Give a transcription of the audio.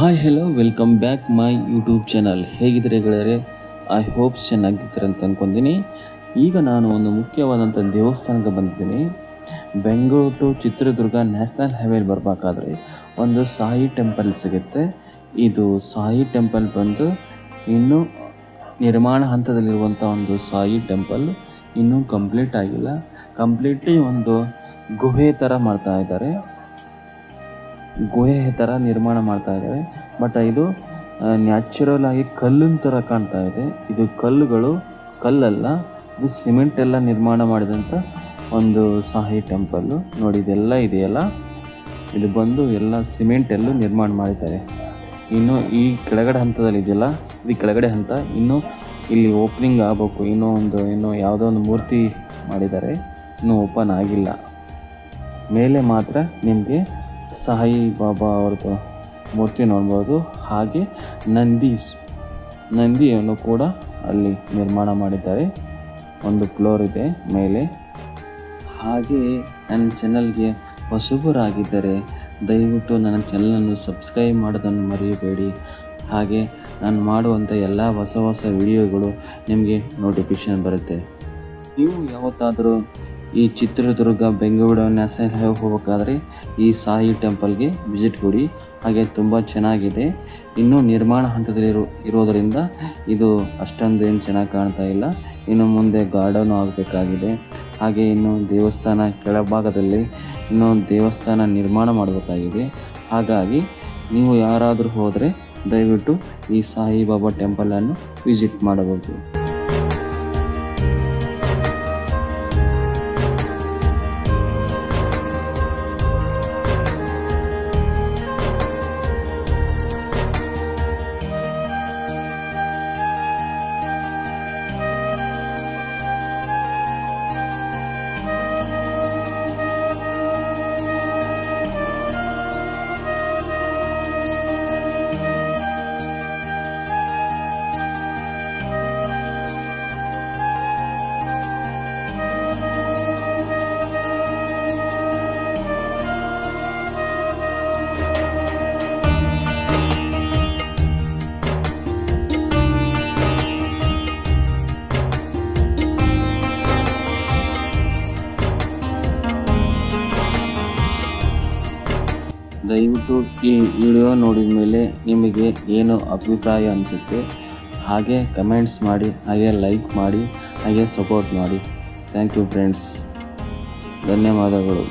Hi hello welcome back my YouTube channel. ಹೇಗಿದ್ರೆ ಗೆಳೆಯರೆ, I hopes ಚೆನ್ನಾಗಿರ್ತಾರೆ ಅಂತ ಅಂದ್ಕೊಂಡಿನಿ. ಈಗ ನಾನು ಒಂದು ಮುಖ್ಯವಾದಂಥ ದೇವಸ್ಥಾನಕ್ಕೆ ಬಂದಿದ್ದೀನಿ. ಬೆಂಗಳೂರು ಟು ಚಿತ್ರದುರ್ಗ ನ್ಯಾಷನಲ್ ಹೈವೇಲಿ ಬರಬೇಕಾದ್ರೆ ಒಂದು ಸಾಯಿ ಟೆಂಪಲ್ ಸಿಗುತ್ತೆ. ಇದು ಸಾಯಿ ಟೆಂಪಲ್ ಬಂದು ಇನ್ನೂ ನಿರ್ಮಾಣ ಹಂತದಲ್ಲಿರುವಂಥ ಒಂದು ಸಾಯಿ ಟೆಂಪಲ್. ಇನ್ನೂ ಕಂಪ್ಲೀಟ್ ಆಗಿಲ್ಲ. ಕಂಪ್ಲೀಟ್ಲಿ ಒಂದು ಗುಹೆ ಥರ ಮಾಡ್ತಾ ಇದ್ದಾರೆ. ಗುಹೆ ಥರ ನಿರ್ಮಾಣ ಮಾಡ್ತಾ ಇದ್ದಾರೆ. ಬಟ್ ಇದು ನ್ಯಾಚುರಲ್ ಆಗಿ ಕಲ್ಲಿನ ಥರ ಕಾಣ್ತಾ ಇದೆ. ಇದು ಕಲ್ಲಲ್ಲ, ಇದು ಸಿಮೆಂಟ್ ಎಲ್ಲ ನಿರ್ಮಾಣ ಮಾಡಿದಂಥ ಒಂದು ಸಾಯಿ ಟೆಂಪಲ್ಲು. ನೋಡಿ, ಇದೆಲ್ಲ ಇದೆಯಲ್ಲ, ಇದು ಬಂದು ಎಲ್ಲ ಸಿಮೆಂಟಲ್ಲೂ ನಿರ್ಮಾಣ ಮಾಡಿದ್ದಾರೆ. ಇನ್ನು ಈ ಕೆಳಗಡೆ ಹಂತದಲ್ಲಿ ಇದೆಯಲ್ಲ, ಇದು ಕೆಳಗಡೆ ಹಂತ. ಇನ್ನು ಇಲ್ಲಿ ಓಪನಿಂಗ್ ಆಗಬೇಕು. ಇನ್ನೂ ಯಾವುದೋ ಒಂದು ಮೂರ್ತಿ ಮಾಡಿದ್ದಾರೆ, ಇನ್ನೂ ಓಪನ್ ಆಗಿಲ್ಲ. ಮೇಲೆ ಮಾತ್ರ ನಿಮಗೆ ಸಾಯಿ ಬಾಬಾ ಅವ್ರದ್ದು ಮೂರ್ತಿ ನೋಡ್ಬೋದು. ಹಾಗೆ ನಂದಿಯನ್ನು ಕೂಡ ಅಲ್ಲಿ ನಿರ್ಮಾಣ ಮಾಡಿದ್ದಾರೆ. ಒಂದು ಫ್ಲೋರ್ ಇದೆ ಮೇಲೆ. ಹಾಗೆ ನನ್ನ ಚಾನಲ್ಗೆ ಹೊಸಬರಾಗಿದ್ದರೆ ದಯವಿಟ್ಟು ನನ್ನ ಚಾನಲನ್ನು ಸಬ್ಸ್ಕ್ರೈಬ್ ಮಾಡೋದನ್ನು ಮರೆಯಬೇಡಿ. ಹಾಗೆ ನಾನು ಮಾಡುವಂಥ ಎಲ್ಲ ಹೊಸ ವಿಡಿಯೋಗಳು ನಿಮಗೆ ನೋಟಿಫಿಕೇಷನ್ ಬರುತ್ತೆ. ನೀವು ಯಾವತ್ತಾದರೂ ಈ ಚಿತ್ರದುರ್ಗ ಬೆಂಗಳೂರು ನ್ಯಾಷನಲ್ ಹೈವೇ ಹೋಗಬೇಕಾದ್ರೆ ಈ ಸಾಯಿ ಟೆಂಪಲ್ಗೆ ವಿಸಿಟ್ ಕೊಡಿ. ಹಾಗೆ ತುಂಬ ಚೆನ್ನಾಗಿದೆ. ಇನ್ನೂ ನಿರ್ಮಾಣ ಹಂತದಲ್ಲಿ ಇರೋದರಿಂದ ಇದು ಅಷ್ಟೊಂದು ಏನು ಚೆನ್ನಾಗಿ ಕಾಣ್ತಾ ಇಲ್ಲ. ಇನ್ನು ಮುಂದೆ ಗಾರ್ಡನು ಆಗಬೇಕಾಗಿದೆ. ಹಾಗೆ ಇನ್ನು ದೇವಸ್ಥಾನ ಕೆಳಭಾಗದಲ್ಲಿ ಇನ್ನೂ ದೇವಸ್ಥಾನ ನಿರ್ಮಾಣ ಮಾಡಬೇಕಾಗಿದೆ. ಹಾಗಾಗಿ ನೀವು ಯಾರಾದರೂ ಹೋದರೆ ದಯವಿಟ್ಟು ಈ ಸಾಯಿಬಾಬಾ ಟೆಂಪಲನ್ನು ವಿಸಿಟ್ ಮಾಡಬಹುದು. ದಯವಿಟ್ಟು ಈ ವಿಡಿಯೋ ನೋಡಿದ ಮೇಲೆ ನಿಮಗೆ ಏನು ಅಭಿಪ್ರಾಯ ಅನಿಸುತ್ತೆ ಹಾಗೆ ಕಮೆಂಟ್ಸ್ ಮಾಡಿ, ಹಾಗೆ ಲೈಕ್ ಮಾಡಿ, ಹಾಗೆ ಸಪೋರ್ಟ್ ಮಾಡಿ. ಥ್ಯಾಂಕ್ ಯು ಫ್ರೆಂಡ್ಸ್, ಧನ್ಯವಾದಗಳು.